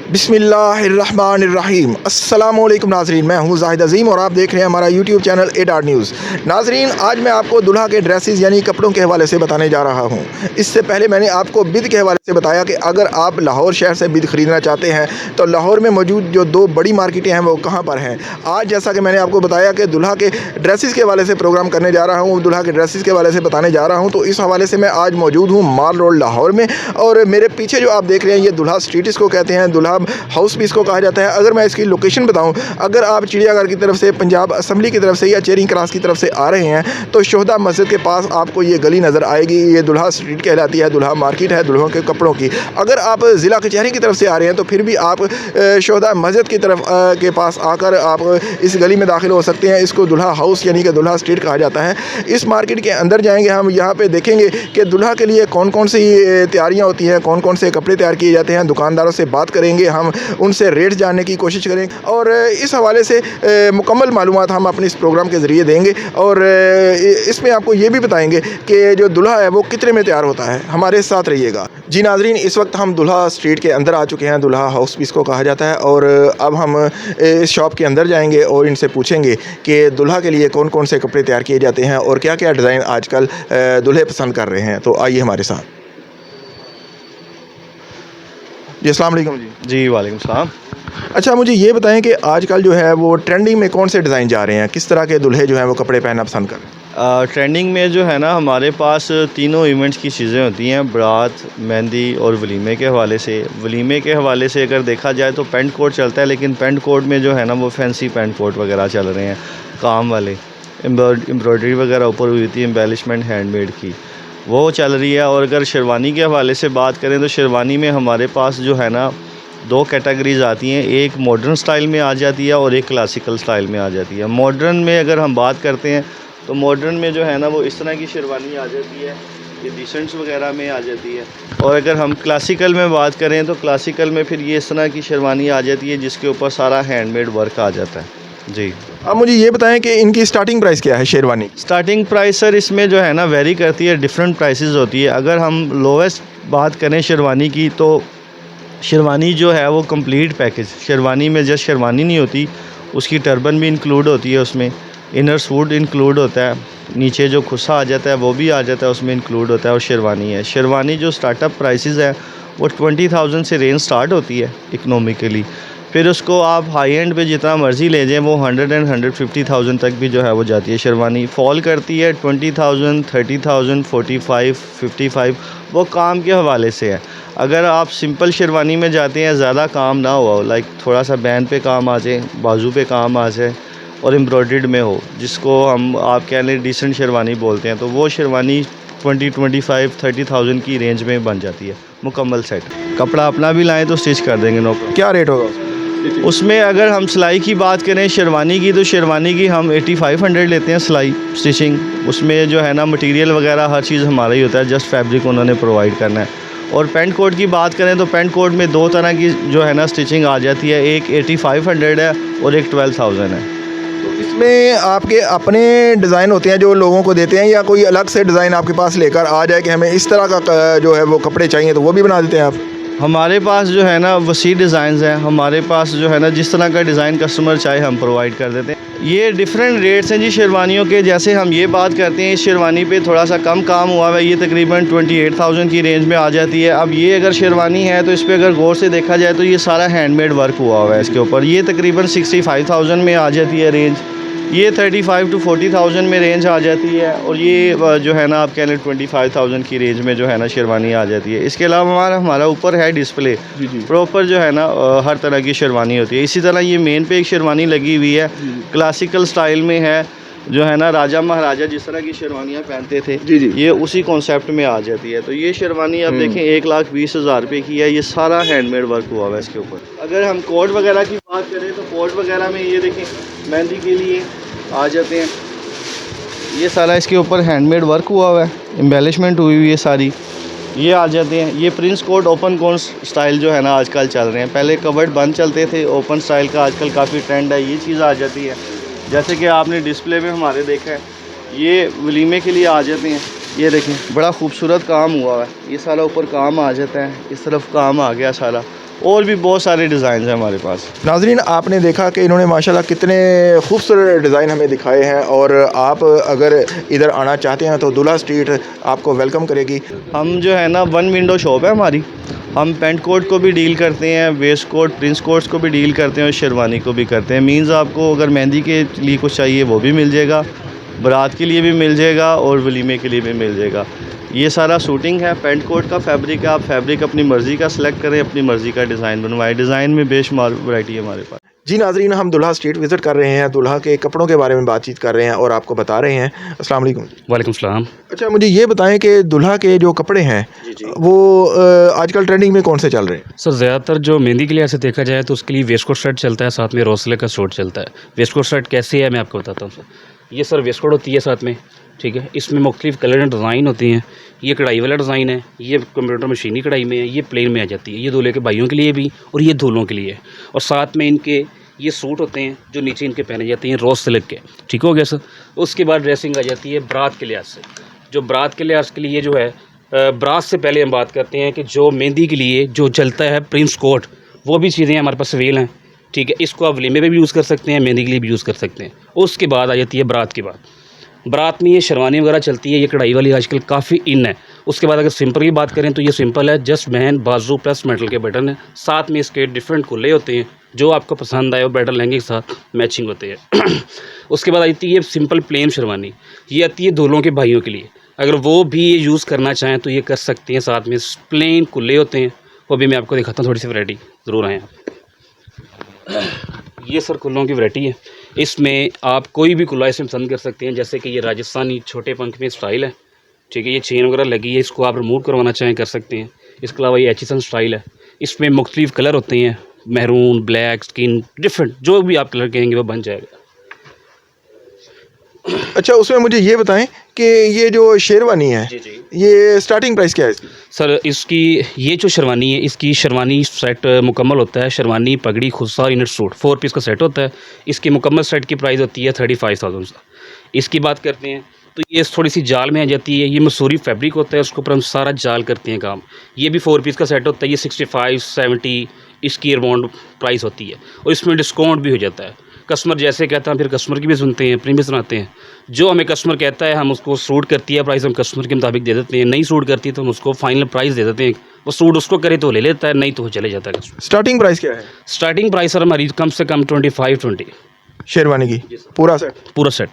बिस्मिल्लाहिर्रहमानिर्रहीम। अस्सलामुअलैकुम नाज़रीन, मैं हूँ जाहिद अज़ीम और आप देख रहे हैं हमारा यूट्यूब चैनल ए डॉट न्यूज़। नाज़रीन, आज मैं आपको दुल्हा के ड्रेसेस यानी कपड़ों के हवाले से बताने जा रहा हूँ। इससे पहले मैंने आपको बिद के हवाले से बताया कि अगर आप लाहौर शहर से बिद ख़रीदना चाहते हैं तो लाहौर में मौजूद जो दो बड़ी मार्केटें हैं वो कहाँ पर हैं। आज जैसा कि मैंने आपको बताया कि दुल्हा के ड्रेसेस के हवाले से प्रोग्राम करने जा रहा हूँ, दुल्हा के ड्रेसेस के हवाले से बताने जा रहा हूँ, तो इस हवाले से मैं आज मौजूद हूँ माल रोड लाहौर में। और मेरे पीछे जो आप देख रहे हैं ये दुल्हा स्ट्रीट इसको कहते हैं, दुल्हा हाउस भी इसको कहा जाता है। अगर मैं इसकी लोकेशन बताऊं, अगर आप चिड़ियाघर की तरफ से, पंजाब असम्बली की तरफ से या चेरिंग क्रॉस की तरफ से आ रहे हैं तो शोहदा मस्जिद के पास आपको ये गली नज़र आएगी। ये दुल्हा स्ट्रीट कहलाती है, दुल्हा मार्केट है दुल्हों के कपड़ों की। अगर आप ज़िला कचहरी की तरफ से आ रहे हैं तो फिर भी आप शोहदा मस्जिद की तरफ के पास आकर आप इस गली में दाखिल हो सकते हैं। इसको दुल्हा हाउस यानी कि दुल्हा स्ट्रीट कहा जाता है। इस मार्केट के अंदर जाएंगे हम, यहाँ पे देखेंगे कि दुल्हा के लिए कौन कौन सी तैयारियाँ होती हैं, कौन कौन से कपड़े तैयार किए जाते हैं। दुकानदारों से बात करेंगे हम, उनसे रेट जानने की कोशिश करें और इस हवाले से मुकम्मल मालूमात हम अपने इस प्रोग्राम के ज़रिए देंगे। और इसमें आपको ये भी बताएंगे कि जो दुल्हा है वो कितने में तैयार होता है। हमारे साथ रहिएगा। जी नाज़रीन, इस वक्त हम दुल्हा स्ट्रीट के अंदर आ चुके हैं, दुल्हा हाउस भी इसको कहा जाता है। और अब हम इस शॉप के अंदर जाएंगे और इनसे पूछेंगे कि दुल्हा के लिए कौन कौन से कपड़े तैयार किए जाते हैं और क्या क्या डिज़ाइन आजकल दुल्हे पसंद कर रहे हैं। तो आइए हमारे साथ। जी अस्सलाम वालेकुम। जी वालेकुम सलाम। अच्छा, मुझे ये बताएं कि आजकल जो है वो ट्रेंडिंग में कौन से डिज़ाइन जा रहे हैं, किस तरह के दुल्हे जो हैं वो कपड़े पहनना पसंद कर रहे हैं। ट्रेंडिंग में जो है ना हमारे पास तीनों इवेंट्स की चीज़ें होती हैं, बारात, मेहंदी और वलीमे के हवाले से। वलीमे के हवाले से अगर देखा जाए तो पेंट कोट चलता है, लेकिन पेंट कोट में जो है ना वो फैंसी पेंट कोट वगैरह चल रहे हैं, काम वाले, एम्ब्रॉयडरी वगैरह ऊपर हुई थी, एम्बेलिशमेंट हैंडमेड की, वो चल रही है। और अगर शेरवानी के हवाले से बात करें तो शेरवानी में हमारे पास जो है ना दो कैटेगरीज़ आती हैं, एक मॉडर्न स्टाइल में आ जाती है और एक क्लासिकल स्टाइल में आ जाती है। मॉडर्न में अगर हम बात करते हैं तो मॉडर्न में जो है ना वो इस तरह की शेरवानी आ जाती है, ये डिसेंट्स वगैरह में आ जाती है। और अगर हम क्लासिकल में बात करें तो क्लासिकल में फिर ये इस तरह की शेरवानी आ जाती है जिसके ऊपर सारा हैंडमेड वर्क आ जाता है। जी, आप मुझे ये बताएं कि इनकी स्टार्टिंग प्राइस क्या है शेरवानी। स्टार्टिंग प्राइस सर इसमें जो है ना वेरी करती है, डिफरेंट प्राइसेस होती है। अगर हम लोवेस्ट बात करें शेरवानी की तो शेरवानी जो है वो कंप्लीट पैकेज, शेरवानी में जस्ट शेरवानी नहीं होती, उसकी टर्बन भी इंक्लूड होती है, उसमें इनर सूट इंक्लूड होता है, नीचे जो खुस्सा आ जाता है वो भी आ जाता है, उसमें इंक्लूड होता है। और शेरवानी है, शेरवानी जो स्टार्टअप प्राइसेस है वो 20,000 से रेंज स्टार्ट होती है इकनॉमिकली। फिर उसको आप हाई एंड पे जितना मर्ज़ी ले जाएँ वो 100 एंड 150,000 तक भी जो है वो जाती है। शेरवानी फॉल करती है 20,000, 30,000, 45, 55, वो काम के हवाले से है। अगर आप सिंपल शेरवानी में जाते हैं, ज़्यादा काम ना हुआ, लाइक थोड़ा सा बैन पे काम आ जाए, बाजू पे काम आ जाए और एम्ब्रॉयडर्ड में हो, जिसको हम आप कह लें डिसेंट शेरवानी बोलते हैं, तो वो शेरवानी 20, 25, 30,000 की रेंज में बन जाती है मुकम्मल सेट। कपड़ा अपना भी लाएँ तो स्टिच कर देंगे, नो प्रॉब्लम। क्या रेट होगा उसमें अगर हम सिलाई की बात करें शेरवानी की तो शेरवानी की हम 8500 लेते हैं सिलाई स्टिचिंग। उसमें जो है ना मटेरियल वगैरह हर चीज़ हमारा ही होता है, जस्ट फैब्रिक उन्होंने प्रोवाइड करना है। और पेंट कोट की बात करें तो पेंट कोट में दो तरह की जो है ना स्टिचिंग आ जाती है, एक 8500 है और एक 12,000 है। तो इसमें आपके अपने डिज़ाइन होते हैं जो लोगों को देते हैं, या कोई अलग से डिज़ाइन आपके पास लेकर आ जाए कि हमें इस तरह का जो है वो कपड़े चाहिए तो वो भी बना देते हैं आप। हमारे पास जो है ना वसी डिज़ाइंस हैं, हमारे पास जो है ना जिस तरह का डिज़ाइन कस्टमर चाहे हम प्रोवाइड कर देते हैं। ये डिफरेंट रेट्स हैं जी शेरवानियों के। जैसे हम ये बात करते हैं इस शेरवानी पे थोड़ा सा कम काम हुआ है, ये तकरीबन 28,000 की रेंज में आ जाती है। अब ये अगर शेरवानी है तो इस पर अगर गौर से देखा जाए तो ये सारा हैंडमेड वर्क हुआ है इसके ऊपर, ये तकरीबन 65,000 में आ जाती है रेंज। ये 35 to 40,000 में रेंज आ जाती है। और ये जो है ना आप कह लें 25,000 की रेंज में जो है ना शेरवानी आ जाती है। इसके अलावा हमारा ऊपर है डिस्प्ले, प्रॉपर जो है ना हर तरह की शेरवानी होती है। इसी तरह ये मेन पे एक शेरवानी लगी हुई है, क्लासिकल स्टाइल में है, जो है ना राजा महाराजा जिस तरह की शेरवानियाँ पहनते थे, ये उसी कॉन्सेप्ट में आ जाती है। तो ये शेरवानी आप देखें 1,20,000 रुपये की है, ये सारा हैंडमेड वर्क हुआ हुआ है इसके ऊपर। अगर हम कोट वगैरह की बात करें तो कोट वगैरह में ये देखें मेहंदी के लिए आ जाते हैं, ये सारा इसके ऊपर हैंडमेड वर्क हुआ हुआ है, एम्बेलिशमेंट हुई हुई है सारी, ये आ जाते हैं। ये prince coat open coat style जो है ना आजकल चल रहे हैं, पहले कवर्ड बंद चलते थे, ओपन स्टाइल का आजकल काफ़ी ट्रेंड है, ये चीज़ आ जाती है। जैसे कि आपने डिस्प्ले में हमारे देखा है, ये वलीमे के लिए आ जाते हैं, ये देखें बड़ा खूबसूरत काम हुआ है, ये सारा ऊपर काम आ जाता है, इस तरफ काम आ गया सारा, और भी बहुत सारे डिज़ाइन हैं हमारे पास। नाजरीन, आपने देखा कि इन्होंने माशाल्लाह कितने खूबसूरत डिज़ाइन हमें दिखाए हैं, और आप अगर इधर आना चाहते हैं तो दूल्हा स्ट्रीट आपको वेलकम करेगी। हम जो है ना 1 विंडो शॉप है हमारी। हम पेंट कोट को भी डील करते हैं, वेस्ट कोट प्रिंस कोट्स को भी डील करते हैं और शेरवानी को भी करते हैं। मीन्स आपको अगर मेहंदी के लिए कुछ चाहिए वो भी मिल जाएगा, बारात के लिए भी मिल जाएगा और वलीमे के लिए भी मिल जाएगा। ये सारा शूटिंग है, पेंट कोट का फैब्रिक है। आप फैब्रिक अपनी मर्ज़ी का सिलेक्ट करें, अपनी मर्ज़ी का डिज़ाइन बनवाएं। डिज़ाइन में बेशुमार वैरायटी है हमारे पास। जी नाजरीन, हम दूल्हा स्ट्रीट विज़िट कर रहे हैं, दूल्हा के कपड़ों के बारे में बातचीत कर रहे हैं और आपको बता रहे हैं। अस्सलाम वालेकुम। वालेकुम सलाम। अच्छा, मुझे ये बताएं कि दूल्हा के जो कपड़े हैं वो आजकल ट्रेंडिंग में कौन से चल रहे हैं? सर ज़्यादातर जो मेहंदी के लिए ऐसे देखा जाए तो उसके लिए वेस्ट कोट शर्ट चलता है, साथ में रोसले का सूट चलता है। वेस्ट कोट शर्ट कैसी है मैं आपको बताता हूँ सर। ये सर वेस्ट कोट होती है साथ में, ठीक है। इसमें मुख्तलिफ कलर एंड डिज़ाइन होती हैं। ये कढ़ाई वाला डिज़ाइन है, ये कंप्यूटर मशीनी कढ़ाई में है, ये प्लेन में आ जाती है। ये दूल्हे के भाइयों के लिए भी और ये दूल्हों के लिए। और साथ में इनके ये सूट होते हैं जो नीचे इनके पहने जाते हैं रोज़ सिल्क के, ठीक हो गया सर। उसके बाद ड्रेसिंग आ जाती है बारात के लिहाज से। जो बारात के लिहाज के लिए जो है, बारात से पहले हम बात करते हैं कि जो मेहंदी के लिए जो चलता है प्रिंस कोट, वो भी चीज़ें हमारे पास अवेल हैं, ठीक है। इसको आप वलीमे पे भी यूज़ कर सकते हैं, मेहंदी के लिए भी यूज़ कर सकते हैं। उसके बाद आ जाती है बारात के बाद। बारात में ये शेरवानी वगैरह चलती है, ये कढ़ाई वाली आजकल काफ़ी इन है। उसके बाद अगर सिंपल की बात करें तो ये सिंपल है, जस्ट बहन बाजू प्लस मेटल के बटन है, साथ में इसके डिफरेंट कुल्ले होते हैं। जो आपको पसंद आए वो ब्राइडल लहंगे के साथ मैचिंग होते हैं। उसके बाद आती है सिंपल प्लेन शेरवानी, ये आती है दूल्हों के भाइयों के लिए। अगर वो भी ये यूज़ करना चाहें तो ये कर सकते हैं। साथ में प्लेन कुल्ले होते हैं, वो भी मैं आपको दिखाता हूँ, थोड़ी सी वैरायटी ज़रूर आएँ आप। ये सर कुल्लों की वैरायटी है। इसमें आप कोई भी कुल्ला इसमें पसंद कर सकते हैं, जैसे कि ये राजस्थानी छोटे पंख में स्टाइल है, ठीक है। ये चेन वगैरह लगी है, इसको आप रिमूव करवाना चाहें कर सकते हैं। इसके अलावा ये एचिसन स्टाइल है, इसमें मुख्तलिफ कलर होते हैं, मैरून, ब्लैक, स्किन, डिफरेंट जो भी आप कलर कहेंगे वो बन जाएगा। अच्छा, उसमें मुझे ये बताएं कि ये जो शेरवानी है, जी जी ये स्टार्टिंग प्राइस क्या है इसकी? सर इसकी ये जो शेरवानी है, इसकी शेरवानी सेट मुकम्मल होता है। शेरवानी, पगड़ी, खुस्सा और इनर सूट 4 पीस का सेट होता है। इसकी मुकम्मल सेट की प्राइस होती है 35,000। इसकी बात करते हैं तो ये थोड़ी सी जाल में आ जाती है। ये मसूरी फैब्रिक होता है, उसके ऊपर हम सारा जाल करते हैं काम। ये भी 4 पीस का सेट होता है। ये 65-70 इसकी अराउंड प्राइस होती है और इसमें डिस्काउंट भी हो जाता है। कस्टमर जैसे कहता है फिर कस्टमर की भी सुनते हैं, अपनी भी सुनाते हैं। जो हमें कस्टमर कहता है हम उसको सूट करती है प्राइस हम कस्टमर के मुताबिक दे देते हैं। नहीं सूट करती तो हम उसको फाइनल प्राइस दे देते हैं। वो सूट उसको करे तो ले लेता है, नहीं तो वो चले जाता है कस्टमर। स्टार्टिंग प्राइस क्या है स्टार्टिंग प्राइस सर हमारी कम से कम 25-20 शेरवानी की? पूरा सेट? पूरा सेट।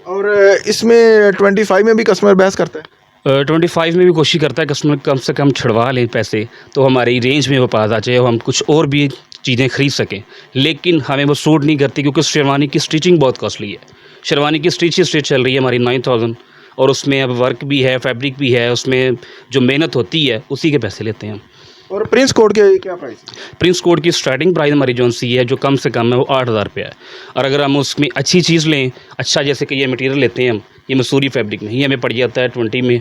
और इसमें 25 में भी कस्टमर बहस करता है? 25 में भी कोशिश करता है कस्टमर कम से कम छुड़वा लें पैसे, तो हमारी रेंज में वो पास आ जाए और हम कुछ और भी चीज़ें ख़रीद सकें। लेकिन हमें वो सूट नहीं करती क्योंकि शेरवानी की स्टिचिंग बहुत कॉस्टली है। शेरवानी की स्टिच चल रही है हमारी 9,000 और उसमें अब वर्क भी है, फैब्रिक भी है, उसमें जो मेहनत होती है उसी के पैसे लेते हैं हम। और प्रिंस कोड के क्या प्राइस है? प्रिंस कोड की स्टार्टिंग प्राइस हमारी जो सी है जो कम से कम है वो 8,000 रुपये है। और अगर हम उसमें अच्छी चीज़ लें, अच्छा जैसे कि ये मटेरियल लेते हैं हम, ये मसूरी फैब्रिक में, ये हमें पड़ जाता है 20 में,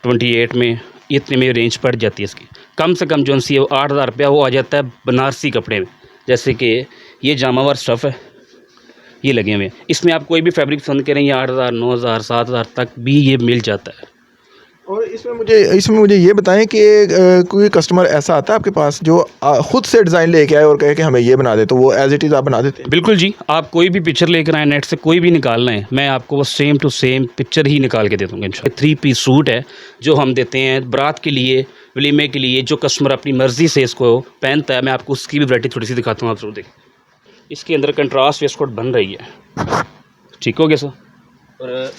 28 में, इतने में रेंज पड़ जाती है इसकी। कम से कम जो सी है वो 8,000 रुपया वो आ जाता है बनारसी कपड़े में। जैसे कि ये जामावर स्टफ़ है, ये लगे हुए हैं। इसमें आप कोई भी फैब्रिक पसंद करें, ये 8,000, 9,000, 7,000 तक भी ये मिल जाता है। और इसमें मुझे ये बताएं कि कोई कस्टमर ऐसा आता है आपके पास जो ख़ुद से डिज़ाइन लेके आए और कहे कि हमें ये बना दे, तो वो एज इट इज़ आप बना देते हैं? बिल्कुल जी, आप कोई भी पिक्चर लेकर आए, नेट से कोई भी निकालना है, मैं आपको वो सेम टू सेम पिक्चर ही निकाल के दे दूँगा इंशाल्लाह। 3 पीस सूट है जो हम देते हैं बारात के लिए, वलीमे के लिए। जो कस्टमर अपनी मर्ज़ी से इसको पहनता है, मैं आपको उसकी भी वैरायटी थोड़ी सी दिखाता हूँ, आप जरूर देखें। इसके अंदर कंट्रास्ट वेस्ट कोट बन रही है, ठीक हो गया सर। और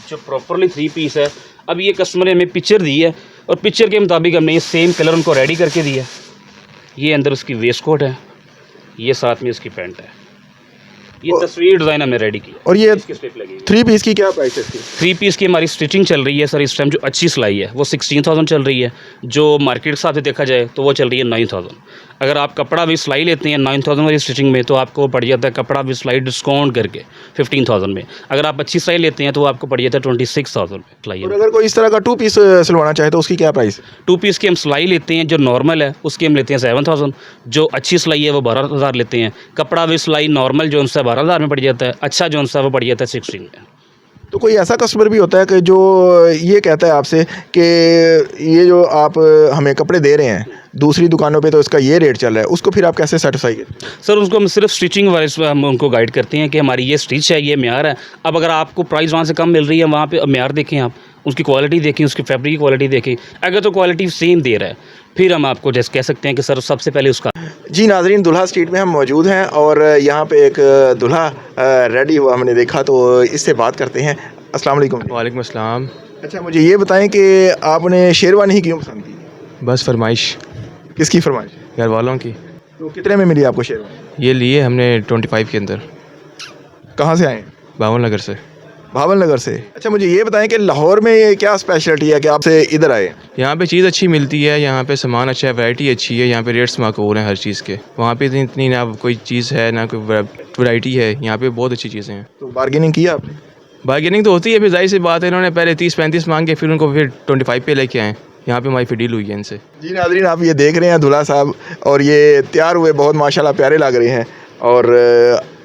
जो प्रॉपरली 3 पीस है, अब ये कस्टमर ने हमें पिक्चर दी है और पिक्चर के मुताबिक हमने ये सेम कलर उनको रेडी करके दिया है। ये अंदर उसकी वेस्ट कोट है, ये साथ में इसकी पैंट है। ये तस्वीर डिज़ाइन हमने रेडी की है। और ये इसकी स्लिप लगी 3 पीस की क्या प्राइस है इसकी? 3 पीस की हमारी स्टिचिंग चल रही है सर इस टाइम, जो अच्छी सिलाई है वो 16,000 चल रही है। जो मार्केट के हिसाब से देखा जाए तो वो चल रही है 9,000। अगर आप कपड़ा भी सिलाई लेते हैं 9,000 वाली स्टिचिंग में तो आपको पड़ जाता है कपड़ा भी सिलाई डिस्काउंट करके 15,000 में। अगर आप अच्छी सिलाई लेते हैं तो आपको पड़ जाता है 26,000 में सिलाई। और अगर कोई इस तरह का 2 पीस सिलवाना चाहे तो उसकी क्या प्राइस है? 2 पीस की हम सिलाई लेते हैं, जो नॉर्मल है उसकी हम लेते हैं 7,000। जो अच्छी सिलाई है वो 12,000 लेते हैं। कपड़ा भी सिलाई नॉर्मल जो उनसे 12,000 में पड़ जाता है, अच्छा जो उनसे वो पड़ जाता है 16 में। तो कोई ऐसा कस्टमर भी होता है कि जो ये कहता है आपसे कि ये जो आप हमें कपड़े दे रहे हैं दूसरी दुकानों पे तो इसका ये रेट चल रहा है, उसको फिर आप कैसे सेटिस्फाई करते हैं? सर उसको हम सिर्फ स्टिचिंग वाले से हम उनको गाइड करते हैं कि हमारी ये स्टिच है, ये म्यार है। अब अगर आपको प्राइस वहाँ से कम मिल रही है, वहाँ पे म्यार देखें, आप उसकी क्वालिटी देखें, उसकी फैब्रिक की क्वालिटी देखें। अगर तो क्वालिटी सेम दे रहा है फिर हम आपको जैसे कह सकते हैं कि सर सबसे पहले उसका। जी नाजरीन, दुल्हा स्ट्रीट में हम मौजूद हैं और यहाँ पे एक दुल्हा रेडी हुआ हमने देखा, तो इससे बात करते हैं। अस्सलाम वालेकुम। वालेकुम अस्सलाम। अच्छा, मुझे ये बताएं कि आपने शेरवानी ही क्यों पसंद की? बस फरमाइश किसकी फरमाइश? घर वालों की। तो कितने में मिली आपको शेरवानी? ये लिए हमने 25 के अंदर, कहाँ से आए? बावन नगर से। भावन नगर से। अच्छा, मुझे ये बताएं कि लाहौर में ये क्या स्पेशलिटी है कि आपसे इधर आए? यहाँ पे चीज़ अच्छी मिलती है, यहाँ पे सामान अच्छा है, वैरायटी अच्छी है, यहाँ पे रेट्स माकूल हैं हर चीज़ के। वहाँ पे इतनी ना कोई चीज़ है ना कोई वैरायटी है, यहाँ पे बहुत अच्छी चीज़ें हैं। तो बार्गेनिंग की आपने? बार्गेनिंग तो होती है, फिर जाहिर सी बात है, इन्होंने पहले 30-35 मांग के फिर उनको फिर 25 पे लेके आए। यहाँ पे हमारी फिर डील हुई है इनसे। जी नाजरीन, आप ये देख रहे हैं दूल्हा साहब और ये तैयार हुए बहुत माशाल्लाह प्यारे लग रहे हैं और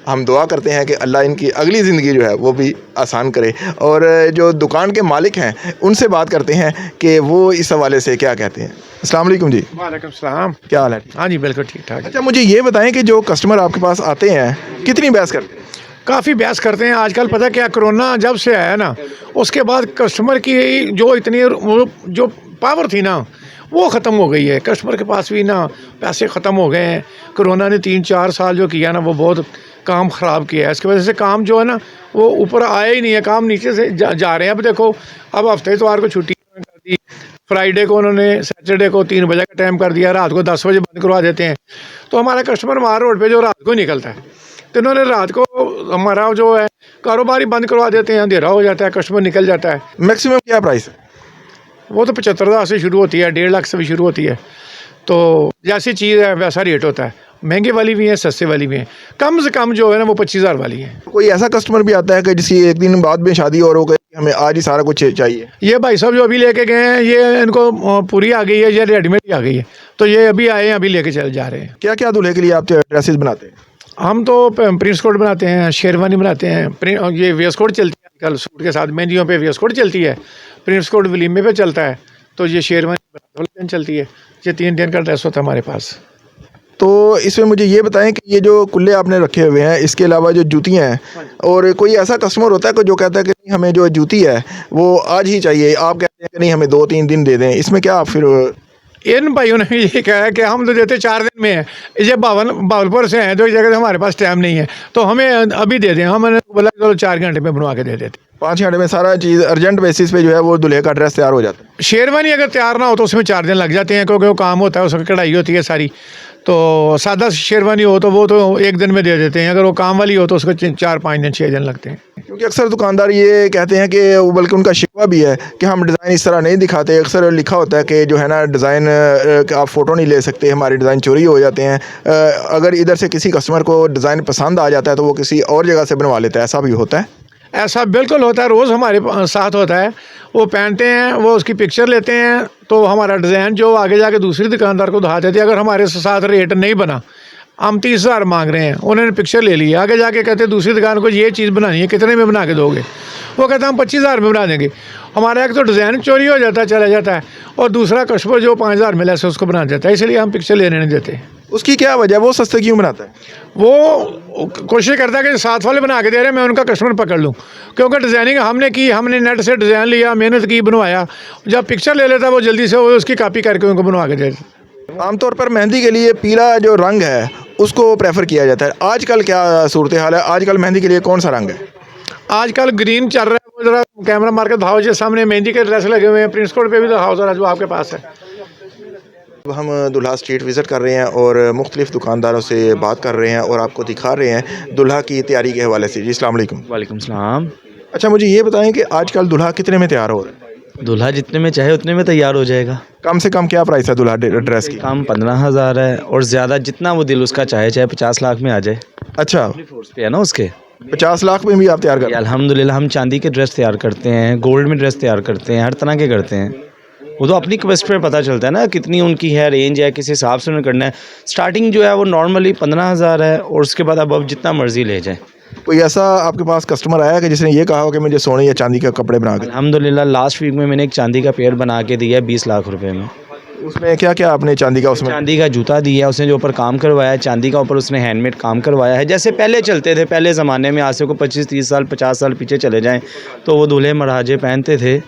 हम दुआ करते हैं कि अल्लाह इनकी अगली ज़िंदगी जो है वो भी आसान करे। और जो दुकान के मालिक हैं उनसे बात करते हैं कि वो इस हवाले से क्या कहते हैं। अस्सलाम वालेकुम जी। वालेकुम सलाम। क्या हाल है? हाँ जी, बिल्कुल ठीक ठाक। अच्छा, मुझे ये बताएं कि जो कस्टमर आपके पास आते हैं कितनी बहस करते हैं? काफ़ी बहस करते हैं आजकल। पता क्या, कोरोना जब से आया ना उसके बाद कस्टमर की जो इतनी जो पावर थी ना वो ख़त्म हो गई है। कस्टमर के पास भी ना पैसे ख़त्म हो गए हैं। कोरोना ने 3-4 साल जो किया ना वो बहुत काम ख़राब किया है। इसकी वजह से काम जो है ना वो ऊपर आया ही नहीं है, काम नीचे से जा रहे हैं। अब देखो, अब हफ्ते इतवार को छुट्टी कर दी, फ्राइडे को उन्होंने सैटरडे को 3 बजे का टाइम कर दिया, रात को 10 बजे बंद करवा देते हैं। तो हमारा कस्टमर वहाँ रोड पे जो रात को निकलता है, तो इन्होंने रात को हमारा जो है कारोबार ही बंद करवा देते हैं, अंधेरा हो जाता है, कस्टमर निकल जाता है। मैक्सिमम क्या प्राइस है? वो तो 75,000 से शुरू होती है, 1.5 लाख से भी शुरू होती है। तो जैसी चीज़ है वैसा रेट होता है। महंगे वाली भी हैं, सस्ते वाली भी हैं। कम से कम जो है ना वो 25,000 वाली है। कोई ऐसा कस्टमर भी आता है कि जिसकी एक दिन बाद में शादी और हो गई, हमें आज ही सारा कुछ चाहिए? ये भाई साहब जो अभी लेके गए हैं ये इनको पूरी आ गई है, ये रेडीमेड ही आ गई है, तो ये अभी आए हैं, अभी लेके चले जा रहे हैं। क्या क्या दूल्हे के लिए आप ड्रेसेस बनाते हैं? हम तो प्रिंस कोट बनाते हैं, शेरवानी बनाते हैं, ये वेस्ट कोट चलती है आजकल सूट के साथ। मेहंदियों पे वेस्ट कोट चलती है, प्रिंस कोट वलीमे पे चलता है, तो ये शेरवानी चलती है। ये 3 दिन का ड्रेस होता है हमारे पास। तो इसमें मुझे ये बताएं कि ये जो कुल्ले आपने रखे हुए हैं इसके अलावा जो जूतियाँ हैं, और कोई ऐसा कस्टमर होता है कि जो कहता है कि नहीं हमें जो जूती है वो आज ही चाहिए, आप कहते हैं कि नहीं हमें 2-3 दिन दे दें, इसमें क्या आप फिर? इन भाइयों ने ये कहा है कि हम तो देते 4 दिन में है, ये बावलपुर से हैं तो इस जगह से हमारे पास टाइम नहीं है, तो हमें अभी दे दें। हमने बोला चलो 4 घंटे में बनवा के दे देते। 5 घंटे में सारा चीज़ अर्जेंट बेसिस पे जो है वो दूल्हे का ड्रेस तैयार हो जाता है। शेरवानी अगर तैयार ना हो तो उसमें 4 दिन लग जाते हैं, क्योंकि वो काम होता है, उसमें कढ़ाई होती है सारी। तो सादा शेरवानी हो तो वो तो 1 दिन में दे देते हैं, अगर वो काम वाली हो तो उसको 4-5 दिन 6 दिन लगते हैं। क्योंकि अक्सर दुकानदार ये कहते हैं कि बल्कि उनका शिकवा भी है कि हम डिज़ाइन इस तरह नहीं दिखाते। अक्सर लिखा होता है कि जो है ना डिज़ाइन आप फ़ोटो नहीं ले सकते, हमारे डिज़ाइन चोरी हो जाते हैं। अगर इधर से किसी कस्टमर को डिज़ाइन पसंद आ जाता है तो वो किसी और जगह से बनवा लेता है, ऐसा भी होता है? ऐसा बिल्कुल होता है, रोज़ हमारे साथ होता है। वो पहनते हैं, वो उसकी पिक्चर लेते हैं, तो हमारा डिज़ाइन जो आगे जाके दूसरी दुकानदार को दिखा देते हैं। अगर हमारे साथ रेट नहीं बना, हम 30,000 मांग रहे हैं, उन्होंने पिक्चर ले ली, आगे जाके कहते हैं दूसरी दुकान को ये चीज़ बनानी है, कितने में बना के दोगे? वो कहते हैं हम 25,000 में बना देंगे। हमारा एक तो डिज़ाइन चोरी हो जाता है, चला जाता है, और दूसरा कस्टमर जो 5,000 मिला से उसको बना देता है, इसलिए हम पिक्चर लेने नहीं देते। उसकी क्या वजह, वो सस्ते क्यों बनाता है? वो कोशिश करता है कि साथ वाले बना के दे रहे हैं, मैं उनका कस्टमर पकड़ लूँ, क्योंकि डिज़ाइनिंग हमने की, हमने नेट से डिज़ाइन लिया, मेहनत की, बनवाया। जब पिक्चर ले लेता वो जल्दी से वो उसकी कॉपी करके उनको बनवा के दे देता। आमतौर पर मेहंदी के लिए पीला जो रंग है उसको प्रेफर किया जाता है। आजकल क्या सूरत हाल है? आजकल मेहंदी के लिए कौन सा रंग है? आजकल ग्रीन चल रहा है। वो जरा कैमरा मार के दिखाओ, जो सामने मेहंदी के ड्रेस लगे हुए हैं, प्रिंस कोड पे भी दिखाओ जरा जो आपके पास है। अब हम दुल्हा स्ट्रीट विज़िट कर रहे हैं और मुख्तलिफ़ दुकानदारों से बात कर रहे हैं और आपको दिखा रहे हैं दुल्हा की तैयारी के हवाले से। जी अस्सलाम वालेकुम। वालेकुम सलाम। अच्छा, मुझे ये बताएं कि आजकल दुल्हा कितने में तैयार हो रहा है? दूल्हा जितने में चाहे उतने में तैयार हो जाएगा। कम से कम क्या प्राइस है दुल्हा ड्रेस की? कम 15,000 है, और ज़्यादा जितना वो दिल उसका चाहे 50 लाख में आ जाए। अच्छा, फोर्स पे है ना उसके। 50 लाख में भी आप तैयार कर? अल्हम्दुलिल्लाह हम चांदी के ड्रेस तैयार करते हैं, गोल्ड में ड्रेस तैयार करते हैं, हर तरह के करते हैं। वो तो अपनी कैपेसिटी पर पता चलता है ना कितनी उनकी है रेंज है, किस हिसाब से उन्हें करना है। स्टार्टिंग जो है वो नॉर्मली 15,000 है, और उसके बाद अब जितना मर्ज़ी ले जाए। कोई ऐसा आपके पास कस्टमर आया कि जिसने ये कहा हो कि मुझे सोने या चांदी का कपड़े बना के, अल्हम्दुलिल्लाह लास्ट वीक में मैंने एक चांदी का पेयर बना के दिया 20 लाख रुपए में। उसमें क्या क्या आपने चांदी का उसमें? चांदी का जूता दिया उसने, जो ऊपर काम करवाया है चांदी का, ऊपर उसने हैंडमेड काम करवाया है। जैसे पहले चलते थे, पहले ज़माने में, आज से को 25-30 साल 50 साल पीछे चले जाएं तो वो दूल्हे महाराजे पहनते थे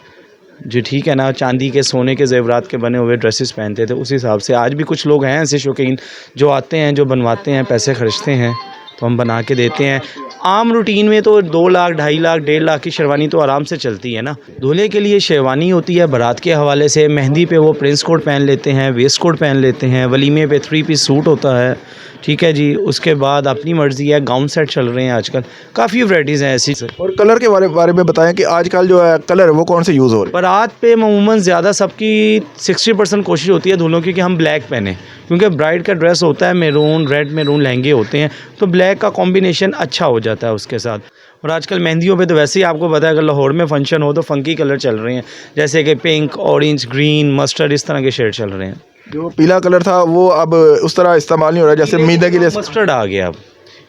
जी, ठीक है ना, चांदी के सोने के जेवरात के बने हुए ड्रेसेस पहनते थे। उस हिसाब से आज भी कुछ लोग हैं ऐसे शौकीन जो आते हैं, जो बनवाते हैं, पैसे खर्चते हैं तो हम बना के देते हैं। आम रूटीन में तो 2 लाख 2.5 लाख 1.5 लाख की शेरवानी तो आराम से चलती है ना। दूल्हे के लिए शेरवानी होती है बारात के हवाले से, मेहंदी पे वो प्रिंस कोट पहन लेते हैं, वेस्ट कोट पहन लेते हैं, वलीमे पे 3 पीस सूट होता है, ठीक है जी। उसके बाद अपनी मर्ज़ी है, गाउन सेट चल रहे हैं आजकल, काफ़ी वैराइटीज़ हैं ऐसी। और कलर के बारे में बताएं कि आजकल जो है कलर वो कौन से यूज़ हो रहे हैं? बारात पे अमूमन ज़्यादा सबकी 60% कोशिश होती है दूल्हों की कि हम ब्लैक पहने, क्योंकि ब्राइड का ड्रेस होता है मैरून, रेड मैरून लहंगे होते हैं, तो ब्लैक का कॉम्बिनेशन अच्छा हो जाता है उसके साथ। और आजकल मेहंदियों पे तो वैसे ही आपको पता है, अगर लाहौर में फंक्शन हो तो फंकी कलर चल रहे हैं, जैसे कि पिंक, ऑरेंज, ग्रीन, मस्टर्ड, इस तरह के शेड चल रहे हैं। जो पीला कलर था वो अब उस तरह इस्तेमाल नहीं हो रहा जैसे मीदे के लिए। मस्टर्ड आ गया, अब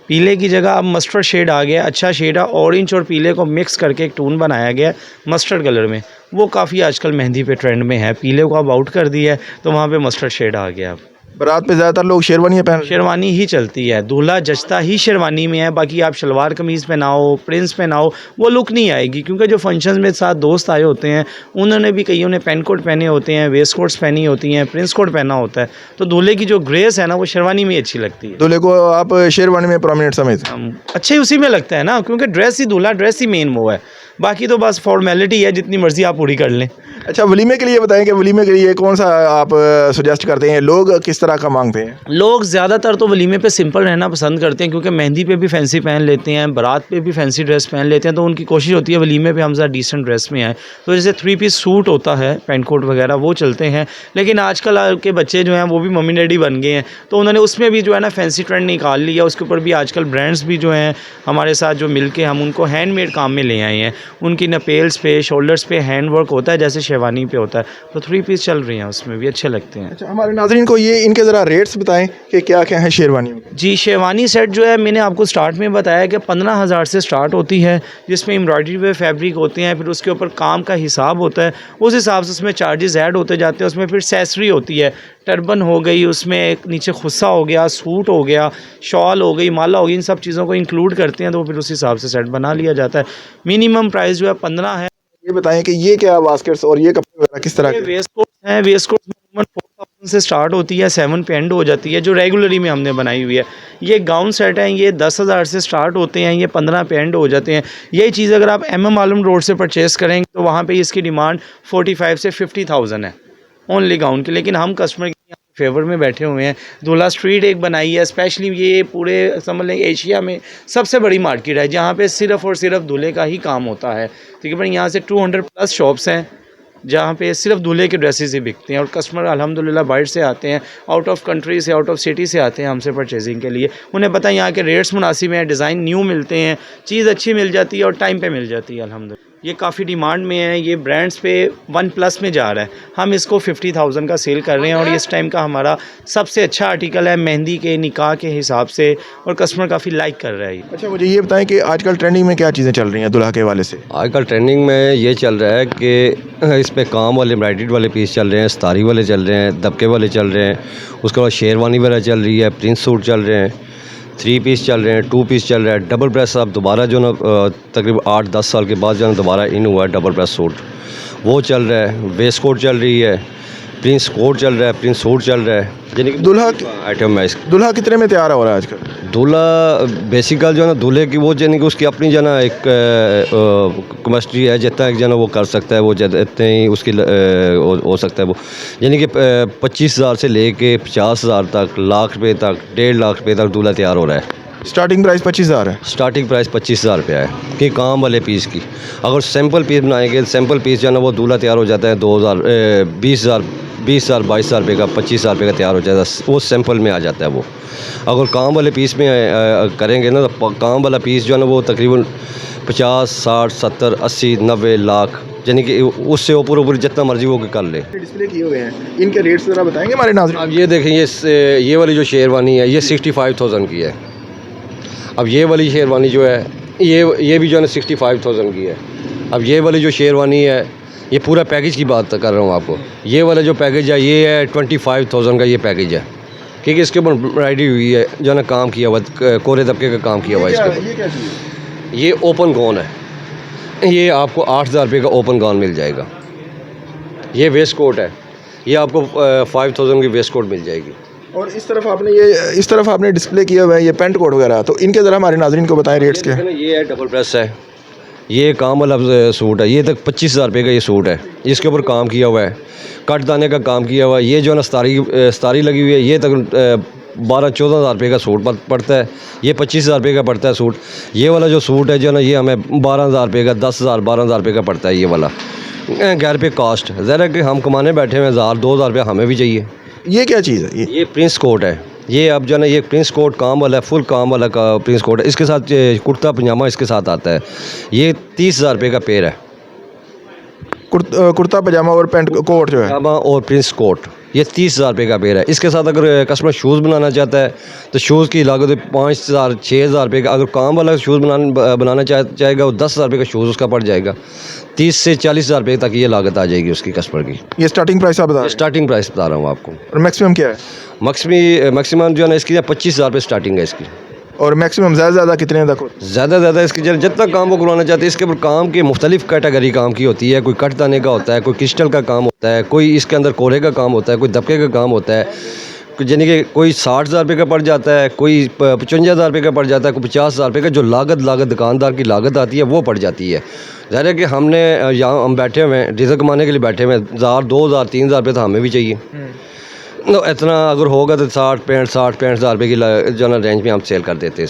पीले की जगह अब मस्टर्ड शेड आ गया, अच्छा शेड है। ऑरेंज और पीले को मिक्स करके एक टून बनाया गया मस्टर्ड कलर में, वो काफ़ी आजकल मेहंदी पे ट्रेंड में है। पीले को अब आउट कर दिया है तो वहाँ पे मस्टर्ड शेड आ गया। अब बारात पे ज़्यादातर लोग शेरवानी पहन। शेरवानी ही चलती है, दूल्हा जचता ही शेरवानी में है। बाकी आप शलवार कमीज़ पहनाओ, प्रिंस पहनाओ, वो लुक नहीं आएगी, क्योंकि जो फंक्शंस में साथ दोस्त आए होते हैं उन्होंने भी, कईयों ने पेन कोट पहने होते हैं, वेस्ट कोट्स पहनी होती हैं, प्रिंस कोट पहना होता है, तो दूल्हे की जो ग्रेस है ना वो शेरवानी में अच्छी लगती है। दूल्हे को आप शेरवानी में प्रोमिनेंट समझते हैं? अच्छे उसी में लगता है ना, क्योंकि ड्रेस ही, दूल्हा ड्रेस ही मेन वो है, बाकी तो बस फॉर्मेलिटी है, जितनी मर्जी आप पूरी कर लें। अच्छा, वलीमे के लिए बताएं कि वलीमे के लिए कौन सा आप सजेस्ट करते हैं, लोग किस तरह का मांगते हैं? लोग ज़्यादातर तो वलीमे पे सिंपल रहना पसंद करते हैं, क्योंकि मेहंदी पे भी फैंसी पहन लेते हैं, बारात पे भी फैंसी ड्रेस पहन लेते हैं, तो उनकी कोशिश होती है वलीमे पे हम ज़रा डिसेंट ड्रेस में आए। तो जैसे 3 पीस सूट होता है, पेंट कोट वगैरह वो चलते हैं। लेकिन आजकल के बच्चे जो हैं वो भी मम्मी डैडी बन गए हैं, तो उन्होंने उसमें भी जो है ना फैंसी ट्रेंड निकाल लिया। उसके ऊपर भी आजकल ब्रांड्स भी जो हैं हमारे साथ जो मिल के हम उनको हैंडमेड काम में ले आए हैं। उनकी नपेल्स पे, शोल्डर्स पे हैंड वर्क होता है जैसे शेरवानी पे होता है, तो 3 पीस चल रही हैं, उसमें भी अच्छे लगते हैं। अच्छा, हमारे नाज़रीन को ये इनके ज़रा रेट्स बताएं कि क्या क्या है शेरवानी में? जी, शेरवानी सेट जो है मैंने आपको स्टार्ट में बताया कि 15,000 से स्टार्ट होती है, जिसमें एम्ब्रॉयडरी पे फैब्रिक होते हैं, फिर उसके ऊपर काम का हिसाब होता है, उस हिसाब से उसमें चार्जेस ऐड होते जाते हैं। उसमें फिर एक्सेसरी होती है, टर्बन हो गई, उसमें एक नीचे खुस्सा हो गया, सूट हो गया, शॉल हो गई, माला हो गई, इन सब चीज़ों को इंक्लूड करते हैं, तो फिर उस हिसाब से सेट बना लिया जाता है। मिनिमम प्राइस जो है 15 है। ये बताएं कि ये क्या बास्केट्स और ये कपड़े वगैरह किस तरह के? वेस्ट कोट हैं, वेस्ट कोट 4,000 से स्टार्ट होती है, 7 पे एंड हो जाती है, जो रेगुलरी में हमने बनाई हुई है। ये गाउन सेट हैं, ये 10,000 से स्टार्ट होते हैं, ये 15 पे एंड हो जाते हैं। यही चीज़ अगर आप MM आलम रोड से परचेज़ करेंगे तो वहाँ पे इसकी डिमांड 45 से 50,000 है ओनली गाउन की। लेकिन हम कस्टमर के फेवर में बैठे हुए हैं। दूल्हा स्ट्रीट एक बनाई है स्पेशली, ये पूरे समझ लें एशिया में सबसे बड़ी मार्केट है, जहाँ पे सिर्फ़ और सिर्फ दूल्हे का ही काम होता है। तकरीबन यहाँ से 200 प्लस शॉप्स हैं जहाँ पे सिर्फ दूल्हे के ड्रेसेस ही बिकते हैं, और कस्टमर अल्हम्दुलिल्लाह बाहर से आते हैं, आउट ऑफ कंट्री से, आउट ऑफ सिटी से आते हैं हमसे परचेजिंग के लिए। उन्हें पता है यहाँ के रेट्स मुनासिब हैं, डिज़ाइन न्यू मिलते हैं, चीज़ अच्छी मिल जाती है और टाइम पे मिल जाती है अल्हम्दुलिल्लाह। ये काफ़ी डिमांड में है, ये ब्रांड्स पे 1+ में जा रहा है, हम इसको 50,000 का सेल कर रहे हैं, और इस टाइम का हमारा सबसे अच्छा आर्टिकल है मेहंदी के, निकाह के हिसाब से, और कस्टमर काफ़ी लाइक कर रहा है। अच्छा, मुझे ये बताएं कि आजकल ट्रेंडिंग में क्या चीज़ें चल रही हैं दूल्हा के हवाले से? आजकल ट्रेंडिंग में ये चल रहा है कि इस पे काम वाले एम्ब्रॉयडर्ड वाले पीस चल रहे हैं, सितारी वाले चल रहे हैं, दबके वाले चल रहे हैं, उसके बाद शेरवानी वाला चल रही है, प्रिंस सूट चल रहे हैं, 3 पीस चल रहे हैं, 2 पीस चल रहा है, डबल ब्रेस्ट अब दोबारा जो ना तकरीबन 8-10 साल के बाद जो है दोबारा इन हुआ है डबल ब्रेस्ट सूट, वो चल रहा है, वेस्ट कोट चल रही है, प्रिंस कोट चल रहा है, प्रिंस सूट चल रहा है, यानी कि दूल्हा आइटम है इसका। दूल्हा कितने में तैयार हो रहा है आजकल? दूल्हा बेसिकल जो है ना दूल्हे की वो यानी कि उसकी अपनी जो है ना एक केमिस्ट्री है, जितना एक जो है ना वो कर सकता है, वो इतने ही उसकी हो सकता है वो, यानी कि 25,000 से लेके 50,000 तक, लाख रुपये तक, 1.5 लाख रुपये तक दूल्हा तैयार हो रहा है। स्टार्टिंग प्राइस 25,000 है। स्टार्टिंग प्राइस 25,000 रुपया है कि काम वाले पीस की। अगर सैम्पल पीस बनाएंगे, सैम्पल पीस जो है ना वो दूल्हा तैयार हो जाता है 20,000 22,000 रुपये का, 25,000 रुपये का तैयार हो जाता है, वो सैम्पल में आ जाता है वो। अगर काम वाले पीस में करेंगे ना तो काम वाला पीस जो है ना वो तकरीबन 50, 60, 70, 80, 90 लाख, यानी कि उससे ऊपर ऊपर जितना मर्जी वो कर ले। डिस्प्ले किए हुए हैं, इनके रेट्स ज़रा बताएंगे हमारे नाज़रीन? अब ये देखें, ये वाली जो शेरवानी है ये 65,000 की है। अब ये वाली शेरवानी जो है ये भी जो है ना 65,000 की है। अब ये वाली जो शेरवानी है ये पूरा पैकेज की बात कर रहा हूँ आपको। ये वाला जो पैकेज है ये है 25,000 का ये पैकेज है, ठीक है। इसके ऊपर एम्ब्रॉयडरी हुई है, जो है ना काम किया हुआ, कोरे तबके का काम किया हुआ है इसके ऊपर। ये ओपन गॉन है, ये आपको 8,000 रुपये का ओपन गॉन मिल जाएगा। ये वेस्ट कोट है, ये आपको 5,000 की वेस्ट कोट मिल जाएगी। और इस तरफ आपने डिस्प्ले किया हुआ है ये पेंट कोट वगैरह, तो इनके ज़रा हमारे नाज़रीन को बताएं रेट्स के। ये है डबल प्रेस है, ये काम वाला सूट है, ये तक 25,000 रुपये का ये सूट है। इसके ऊपर काम किया हुआ है, कट दाने का काम किया हुआ है। ये जो है ना स्तारी लगी हुई है, ये तक 12-14,000 रुपये का सूट पड़ता है। ये 25,000 रुपये का पड़ता है सूट। ये वाला जो सूट है जो ना ये हमें 12,000 रुपये का, 10,000 12,000 रुपये का पड़ता है ये वाला। घर पे कास्ट ज़रा कि हम कमाने बैठे हुए 1,000-2,000 रुपये हमें भी चाहिए। ये क्या चीज़ है? ये प्रिंस कोट है, ये अब जो है ना ये प्रिंस कोट काम वाला है, फुल काम वाला का प्रिंस कोट है। इसके साथ कुर्ता पजामा इसके साथ आता है। ये 30,000 रुपये का पेयर है। कुर्ता पजामा और पेंट कोट जो है, पजामा और प्रिंस कोट, ये 30,000 रुपये का पेयर है। इसके साथ अगर कस्टमर शूज़ बनाना चाहता है तो शूज़ की लागत 5,000-6,000 रुपये का। अगर काम वाला शूज़ बनाना चाहेगा वो 10,000 रुपये का शूज़ उसका पड़ जाएगा। 30 से 40,000 रुपये तक ये लागत आ जाएगी उसकी कस्टमर की। ये स्टार्टिंग प्राइस आप बता रहे हैं? स्टार्टिंग प्राइस बता रहा हूँ आपको। और मैक्सिमम क्या है? मैक्सिमम जो है ना इसकी 25,000 रुपये स्टार्टिंग है इसकी। और मैक्सिमम ज़्यादा कितने तक होता है? ज़्यादा इसकी जितना काम वो करवाना चाहते हैं। इसके ऊपर काम की मुख्तलिफ कैटेगरी काम की होती है। कोई कट दाने का होता है, कोई क्रिस्टल का काम होता है, कोई इसके अंदर कोरे का काम होता है, कोई दबके का काम होता है। यानी कि कोई 60,000 रुपये का पड़ जाता है, कोई 55,000 रुपये का पड़ जाता है, कोई 50,000 रुपये का। जो लागत दुकानदार की लागत आती है वो पड़ जाती है। ज़ाहिर है कि हमने यहाँ हम बैठे हुए हैं, रिज़्क़ कमाने के लिए बैठे हुए हैं। 1,000 2,000 3,000 रुपये तो हमें भी चाहिए। तो इतना अगर होगा तो 60-65,000 रुपये की जो ना रेंज में हम सेल कर देते हैं।